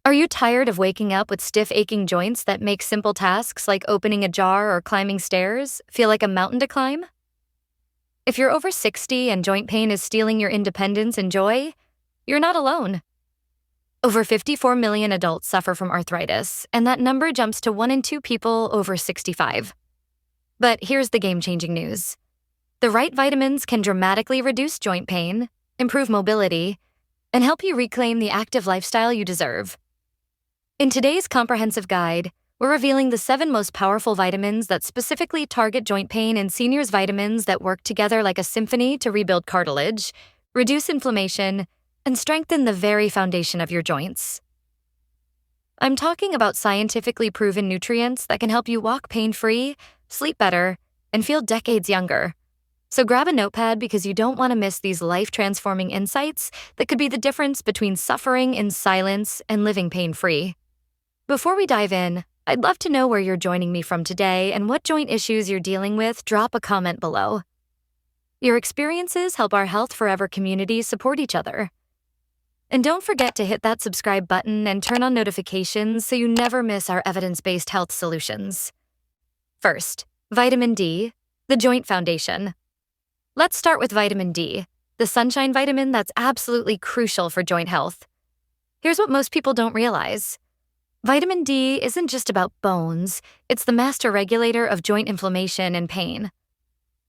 Are you tired of waking up with stiff, aching joints that make simple tasks like opening a jar or climbing stairs feel like a mountain to climb? If you're over 60 and joint pain is stealing your independence and joy, you're not alone. Over 54 million adults suffer from arthritis, and that number jumps to 1 in 2 people over 65. But here's the game-changing news. The right vitamins can dramatically reduce joint pain, improve mobility, and help you reclaim the active lifestyle you deserve. In today's comprehensive guide, we're revealing the 7 most powerful vitamins that specifically target joint pain and seniors' vitamins that work together like a symphony to rebuild cartilage, reduce inflammation, and strengthen the very foundation of your joints. I'm talking about scientifically proven nutrients that can help you walk pain-free, sleep better, and feel decades younger. So grab a notepad because you don't want to miss these life-transforming insights that could be the difference between suffering in silence and living pain-free. Before we dive in, I'd love to know where you're joining me from today and what joint issues you're dealing with. Drop a comment below. Your experiences help our Health Forever community support each other. And don't forget to hit that subscribe button and turn on notifications so you never miss our evidence-based health solutions. First, vitamin D, the joint foundation. Let's start with vitamin D, the sunshine vitamin that's absolutely crucial for joint health. Here's what most people don't realize. Vitamin D isn't just about bones, it's the master regulator of joint inflammation and pain.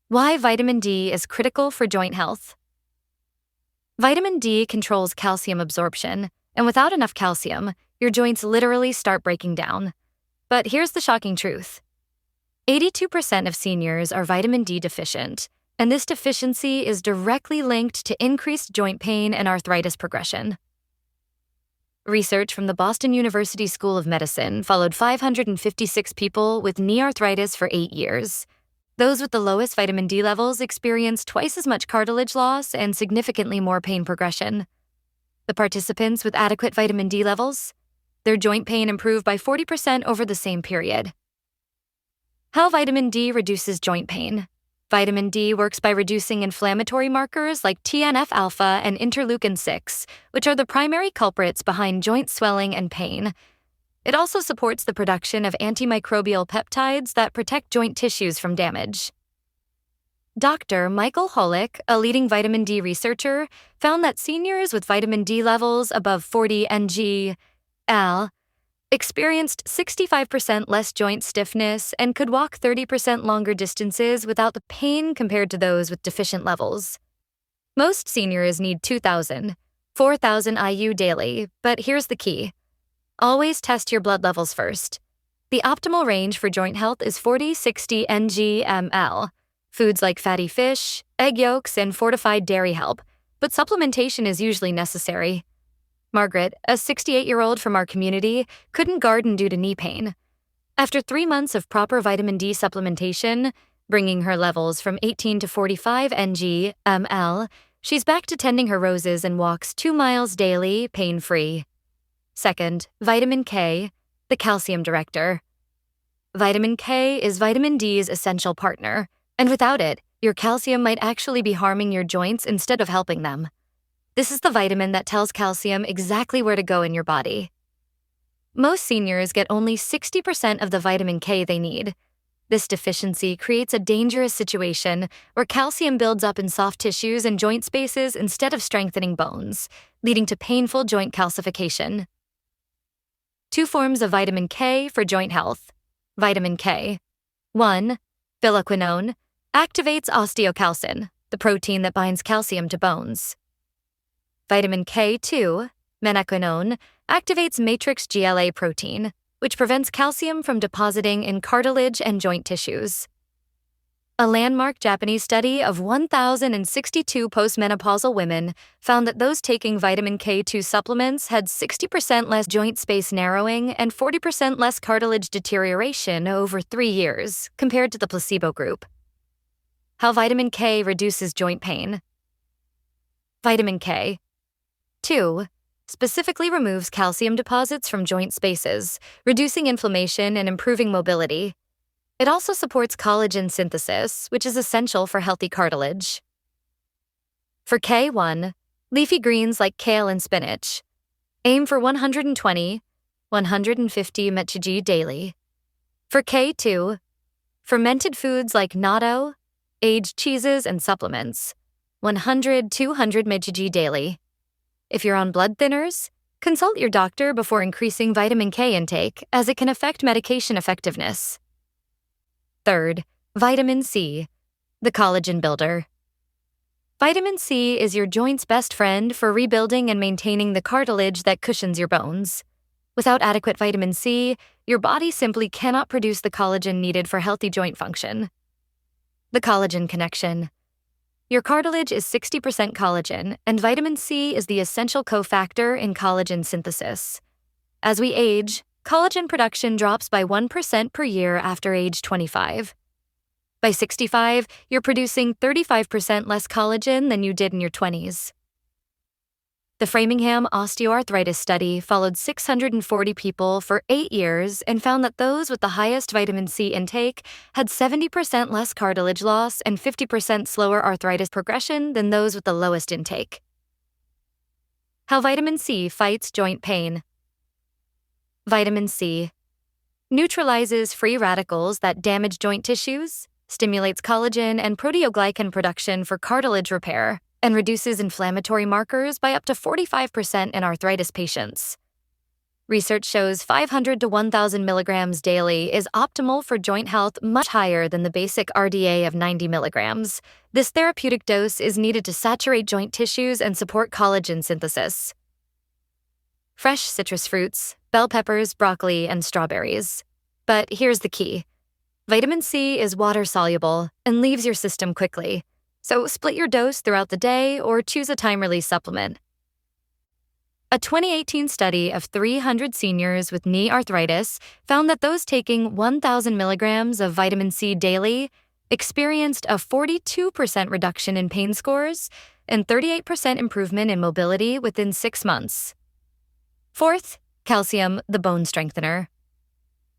Why vitamin D is critical for joint health. Vitamin D controls calcium absorption, and without enough calcium, your joints literally start breaking down. But here's the shocking truth. 82% of seniors are vitamin D deficient, and this deficiency is directly linked to increased joint pain and arthritis progression. Research from the Boston University School of Medicine followed 556 people with knee arthritis for 8 years. Those with the lowest vitamin D levels experienced twice as much cartilage loss and significantly more pain progression. The participants with adequate vitamin D levels, their joint pain improved by 40% over the same period. How vitamin D reduces joint pain. Vitamin D works by reducing inflammatory markers like TNF-alpha and interleukin-6, which are the primary culprits behind joint swelling and pain. It also supports the production of antimicrobial peptides that protect joint tissues from damage. Dr. Michael Holick, a leading vitamin D researcher, found that seniors with vitamin D levels above 40 ng/Al experienced 65% less joint stiffness and could walk 30% longer distances without the pain compared to those with deficient levels. Most seniors need 2,000, 4,000 IU daily, but here's the key. Always test your blood levels first. The optimal range for joint health is 40-60 ng/ml. Foods like fatty fish, egg yolks, and fortified dairy help, but supplementation is usually necessary. Margaret, a 68-year-old from our community, couldn't garden due to knee pain. After 3 months of proper vitamin D supplementation, bringing her levels from 18 to 45 ng/ml, she's back to tending her roses and walks 2 miles daily, pain-free. Second, vitamin K, the calcium director. Vitamin K is vitamin D's essential partner, and without it, your calcium might actually be harming your joints instead of helping them. This is the vitamin that tells calcium exactly where to go in your body. Most seniors get only 60% of the vitamin K they need. This deficiency creates a dangerous situation where calcium builds up in soft tissues and joint spaces instead of strengthening bones, leading to painful joint calcification. 2 forms of vitamin K for joint health. Vitamin K. 1. Phylloquinone activates osteocalcin, the protein that binds calcium to bones. Vitamin K2, menaquinone, activates matrix GLA protein, which prevents calcium from depositing in cartilage and joint tissues. A landmark Japanese study of 1,062 postmenopausal women found that those taking vitamin K2 supplements had 60% less joint space narrowing and 40% less cartilage deterioration over 3 years compared to the placebo group. How vitamin K reduces joint pain. Vitamin K. 2. Specifically removes calcium deposits from joint spaces, reducing inflammation and improving mobility. It also supports collagen synthesis, which is essential for healthy cartilage. For K1, leafy greens like kale and spinach. Aim for 120, 150 mg daily. For K2, fermented foods like natto, aged cheeses, and supplements, 100-200 mg daily. If you're on blood thinners, consult your doctor before increasing vitamin K intake, as it can affect medication effectiveness. Third, vitamin C, the collagen builder. Vitamin C is your joint's best friend for rebuilding and maintaining the cartilage that cushions your bones. Without adequate vitamin C, your body simply cannot produce the collagen needed for healthy joint function. The collagen connection. Your cartilage is 60% collagen, and vitamin C is the essential cofactor in collagen synthesis. As we age, collagen production drops by 1% per year after age 25. By 65, you're producing 35% less collagen than you did in your 20s. The Framingham Osteoarthritis Study followed 640 people for 8 years and found that those with the highest vitamin C intake had 70% less cartilage loss and 50% slower arthritis progression than those with the lowest intake. How vitamin C fights joint pain. Vitamin C neutralizes free radicals that damage joint tissues, stimulates collagen and proteoglycan production for cartilage repair, and reduces inflammatory markers by up to 45% in arthritis patients. Research shows 500 to 1,000 milligrams daily is optimal for joint health, much higher than the basic RDA of 90 milligrams. This therapeutic dose is needed to saturate joint tissues and support collagen synthesis. Fresh citrus fruits, bell peppers, broccoli, and strawberries. But here's the key. Vitamin C is water-soluble and leaves your system quickly. So split your dose throughout the day or choose a time-release supplement. A 2018 study of 300 seniors with knee arthritis found that those taking 1,000 milligrams of vitamin C daily experienced a 42% reduction in pain scores and 38% improvement in mobility within 6 months. Fourth, calcium, the bone strengthener.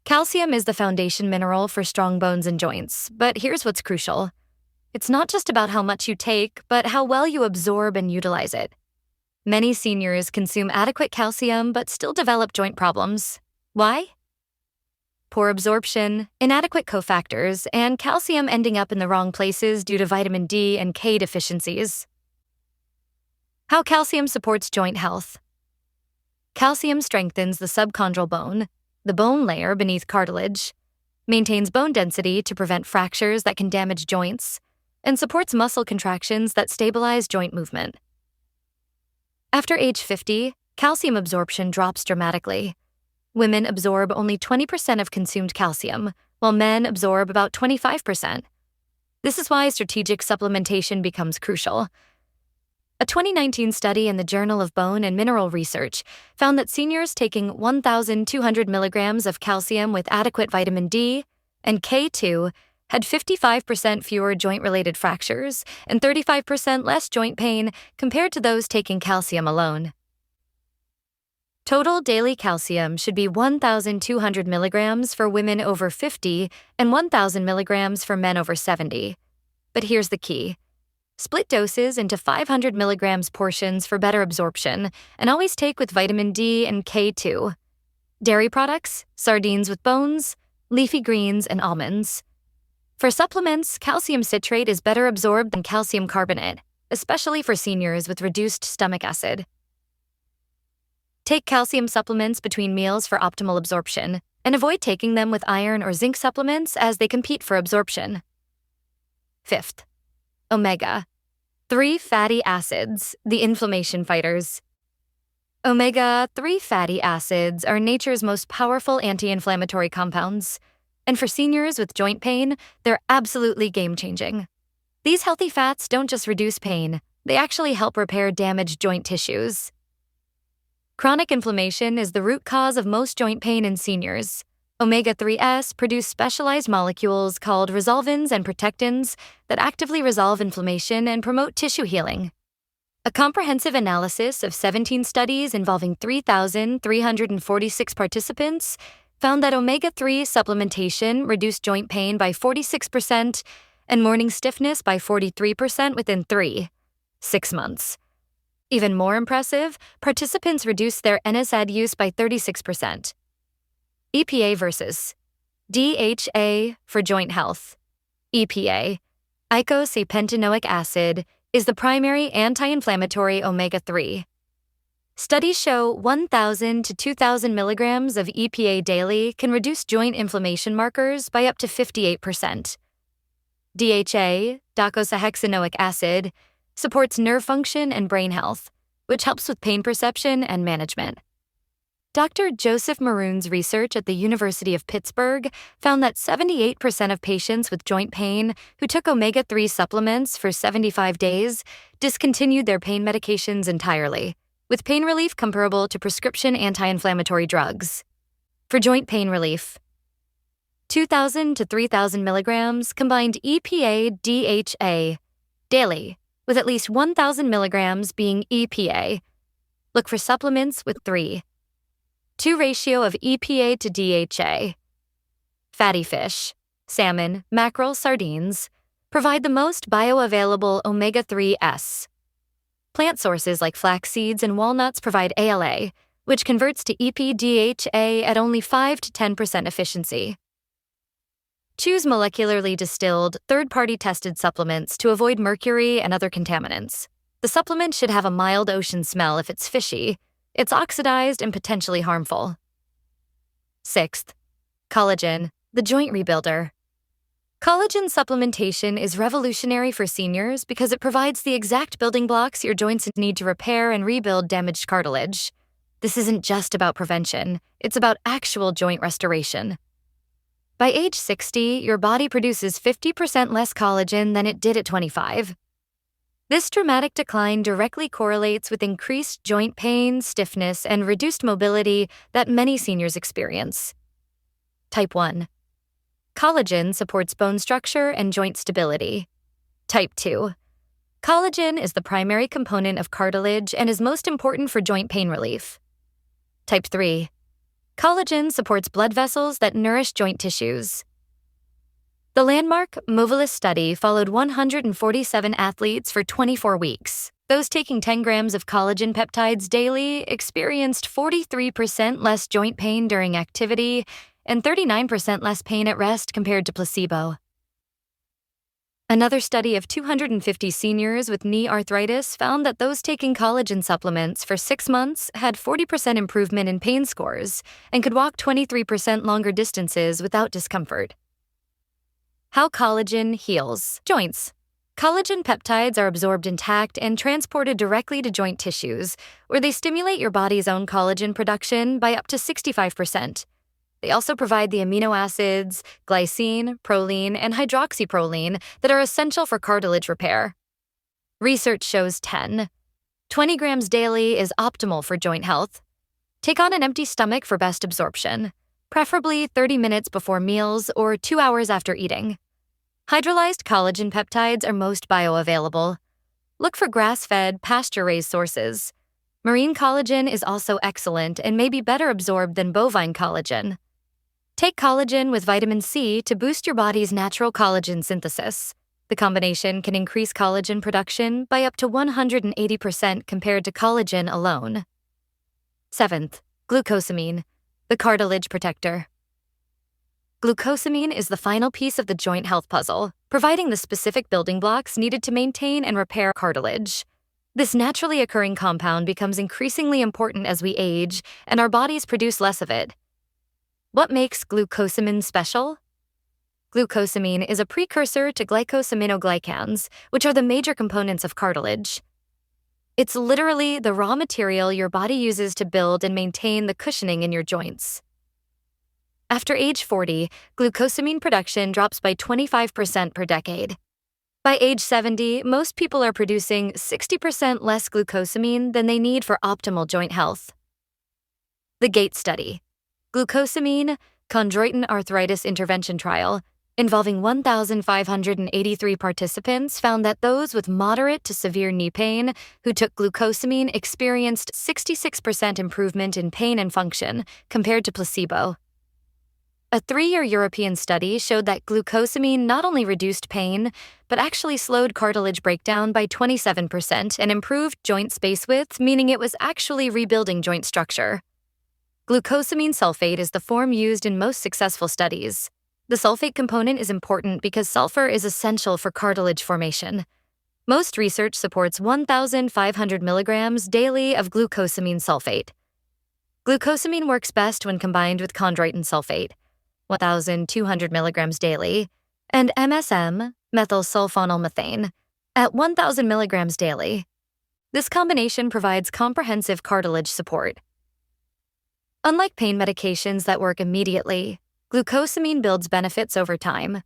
Calcium is the foundation mineral for strong bones and joints, but here's what's crucial. It's not just about how much you take, but how well you absorb and utilize it. Many seniors consume adequate calcium but still develop joint problems. Why? Poor absorption, inadequate cofactors, and calcium ending up in the wrong places due to vitamin D and K deficiencies. How calcium supports joint health. Calcium strengthens the subchondral bone, the bone layer beneath cartilage, maintains bone density to prevent fractures that can damage joints, and supports muscle contractions that stabilize joint movement. After age 50, calcium absorption drops dramatically. Women absorb only 20% of consumed calcium, while men absorb about 25%. This is why strategic supplementation becomes crucial. A 2019 study in the Journal of Bone and Mineral Research found that seniors taking 1,200 milligrams of calcium with adequate vitamin D and K2 had 55% fewer joint-related fractures and 35% less joint pain compared to those taking calcium alone. Total daily calcium should be 1,200 milligrams for women over 50 and 1,000 milligrams for men over 70. But here's the key. Split doses into 500 milligrams portions for better absorption, and always take with vitamin D and K2. Dairy products, sardines with bones, leafy greens, and almonds. For supplements, calcium citrate is better absorbed than calcium carbonate, especially for seniors with reduced stomach acid. Take calcium supplements between meals for optimal absorption, and avoid taking them with iron or zinc supplements as they compete for absorption. Fifth, omega-3 fatty acids, the inflammation fighters. Omega-3 fatty acids are nature's most powerful anti-inflammatory compounds. And for seniors with joint pain, they're absolutely game-changing. These healthy fats don't just reduce pain, they actually help repair damaged joint tissues. Chronic inflammation is the root cause of most joint pain in seniors. Omega-3s produce specialized molecules called resolvins and protectins that actively resolve inflammation and promote tissue healing. A comprehensive analysis of 17 studies involving 3,346 participants found that omega-3 supplementation reduced joint pain by 46% and morning stiffness by 43% within 6 months. Even more impressive, participants reduced their NSAID use by 36%, EPA versus DHA for joint health. EPA, eicosapentaenoic acid, is the primary anti-inflammatory omega-3. Studies show 1,000 to 2,000 milligrams of EPA daily can reduce joint inflammation markers by up to 58%. DHA, docosahexaenoic acid, supports nerve function and brain health, which helps with pain perception and management. Dr. Joseph Maroon's research at the University of Pittsburgh found that 78% of patients with joint pain who took omega-3 supplements for 75 days discontinued their pain medications entirely, with pain relief comparable to prescription anti-inflammatory drugs. For joint pain relief, 2,000 to 3,000 milligrams combined EPA-DHA daily, with at least 1,000 milligrams being EPA. Look for supplements with 3:2 ratio of EPA to DHA. Fatty fish, salmon, mackerel, sardines provide the most bioavailable omega-3s. Plant sources like flax seeds and walnuts provide ALA, which converts to EPDHA at only 5 to 10% efficiency. Choose molecularly distilled, third-party tested supplements to avoid mercury and other contaminants. The supplement should have a mild ocean smell if it's fishy. It's oxidized and potentially harmful. 6th, collagen, the joint rebuilder. Collagen supplementation is revolutionary for seniors because it provides the exact building blocks your joints need to repair and rebuild damaged cartilage. This isn't just about prevention, it's about actual joint restoration. By age 60, your body produces 50% less collagen than it did at 25. This dramatic decline directly correlates with increased joint pain, stiffness, and reduced mobility that many seniors experience. Type 1. Collagen supports bone structure and joint stability. Type 2. Collagen is the primary component of cartilage and is most important for joint pain relief. Type 3. Collagen supports blood vessels that nourish joint tissues. The landmark Mobilis study followed 147 athletes for 24 weeks. Those taking 10 grams of collagen peptides daily experienced 43% less joint pain during activity and 39% less pain at rest compared to placebo. Another study of 250 seniors with knee arthritis found that those taking collagen supplements for 6 months had 40% improvement in pain scores and could walk 23% longer distances without discomfort. How collagen heals joints. Collagen peptides are absorbed intact and transported directly to joint tissues, where they stimulate your body's own collagen production by up to 65%. They also provide the amino acids, glycine, proline, and hydroxyproline that are essential for cartilage repair. Research shows 10-20 grams daily is optimal for joint health. Take on an empty stomach for best absorption, preferably 30 minutes before meals or 2 hours after eating. Hydrolyzed collagen peptides are most bioavailable. Look for grass-fed, pasture-raised sources. Marine collagen is also excellent and may be better absorbed than bovine collagen. Take collagen with vitamin C to boost your body's natural collagen synthesis. The combination can increase collagen production by up to 180% compared to collagen alone. 7th, glucosamine, the cartilage protector. Glucosamine is the final piece of the joint health puzzle, providing the specific building blocks needed to maintain and repair cartilage. This naturally occurring compound becomes increasingly important as we age, and our bodies produce less of it. What makes glucosamine special? Glucosamine is a precursor to glycosaminoglycans, which are the major components of cartilage. It's literally the raw material your body uses to build and maintain the cushioning in your joints. After age 40, glucosamine production drops by 25% per decade. By age 70, most people are producing 60% less glucosamine than they need for optimal joint health. The GATE study, Glucosamine Chondroitin Arthritis Intervention Trial, involving 1,583 participants, found that those with moderate to severe knee pain who took glucosamine experienced 66% improvement in pain and function compared to placebo. A 3-year European study showed that glucosamine not only reduced pain, but actually slowed cartilage breakdown by 27% and improved joint space width, meaning it was actually rebuilding joint structure. Glucosamine sulfate is the form used in most successful studies. The sulfate component is important because sulfur is essential for cartilage formation. Most research supports 1,500 milligrams daily of glucosamine sulfate. Glucosamine works best when combined with chondroitin sulfate, 1,200 milligrams daily, and MSM, methylsulfonylmethane, at 1,000 milligrams daily. This combination provides comprehensive cartilage support. Unlike pain medications that work immediately, glucosamine builds benefits over time.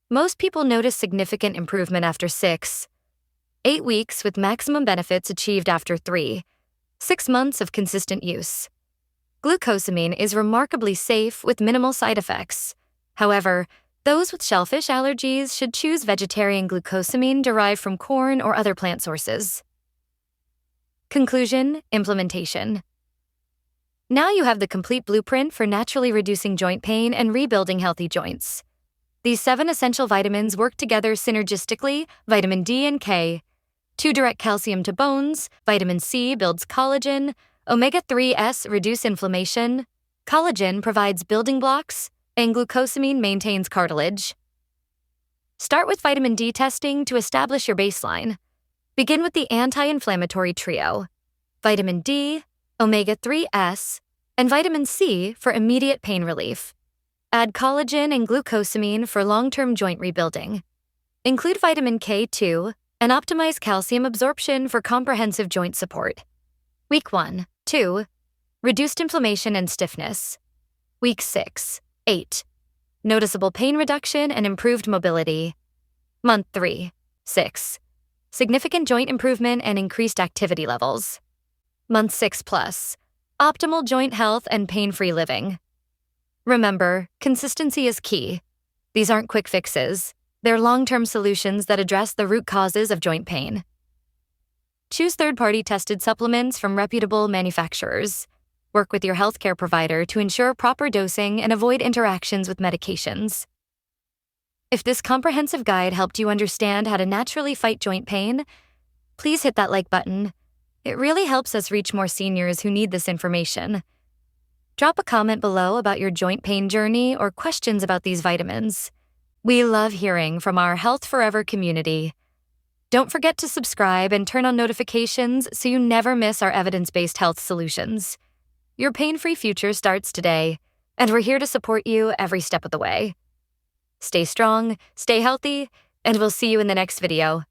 Most people notice significant improvement after 8 weeks, with maximum benefits achieved after 6 months of consistent use. Glucosamine is remarkably safe with minimal side effects. However, those with shellfish allergies should choose vegetarian glucosamine derived from corn or other plant sources. Conclusion, implementation. Now you have the complete blueprint for naturally reducing joint pain and rebuilding healthy joints. These 7 essential vitamins work together synergistically: vitamin D and K to direct calcium to bones, vitamin C builds collagen, omega-3s reduce inflammation, collagen provides building blocks, and glucosamine maintains cartilage. Start with vitamin D testing to establish your baseline. Begin with the anti-inflammatory trio: vitamin D, omega-3s, and vitamin C for immediate pain relief. Add collagen and glucosamine for long-term joint rebuilding. Include vitamin K2 and optimize calcium absorption for comprehensive joint support. Week 1, 2, reduced inflammation and stiffness. Week 6, 8, noticeable pain reduction and improved mobility. Month 3, 6, significant joint improvement and increased activity levels. Month 6 plus, optimal joint health and pain-free living. Remember, consistency is key. These aren't quick fixes. They're long-term solutions that address the root causes of joint pain. Choose third-party tested supplements from reputable manufacturers. Work with your healthcare provider to ensure proper dosing and avoid interactions with medications. If this comprehensive guide helped you understand how to naturally fight joint pain, please hit that like button. It really helps us reach more seniors who need this information. Drop a comment below about your joint pain journey or questions about these vitamins. We love hearing from our Health Forever community. Don't forget to subscribe and turn on notifications so you never miss our evidence-based health solutions. Your pain-free future starts today, and we're here to support you every step of the way. Stay strong, stay healthy, and we'll see you in the next video.